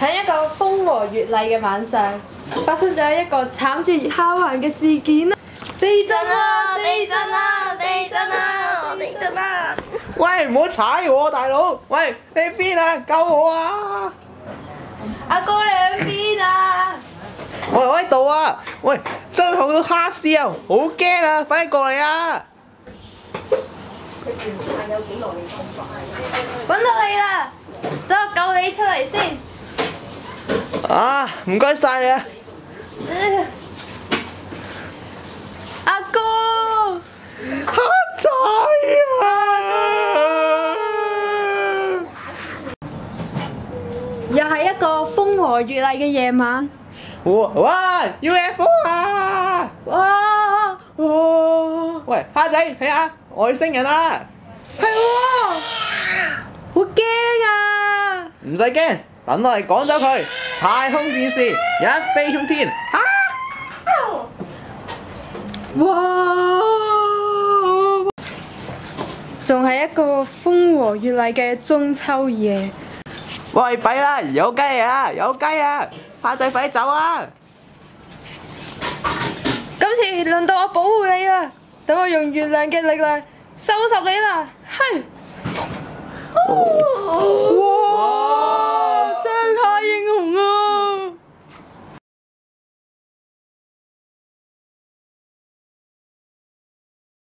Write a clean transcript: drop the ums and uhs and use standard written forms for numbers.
喺一個風和日麗嘅晚上，發生咗一個慘絕下環嘅事件啦！地震啊！地震啊！地震啊！地震啊！喂，唔好踩我，大佬！喂，你邊啊？救我啊！阿哥你喺邊啊？我喺度啊！喂，真係好到蝦絲啊！好驚啊！快啲過嚟啊！揾到你啦！等我救你出嚟先。啊，唔該晒你啊！阿哥，黑仔啊！又係一個風和日麗嘅夜晚。哇 ！UFO 啊！哇！喂，蝦仔，睇下外星人啊！係喎，好驚啊！唔使驚，等我嚟趕走佢。太空電視一飛沖天！啊！哇！仲係一個風和日麗嘅中秋夜。喂，弊啦，有雞啊，有雞啊！蝦仔快啲走啊！今次輪到我保護你啦，等我用月亮嘅力量收拾你啦！嘿！哦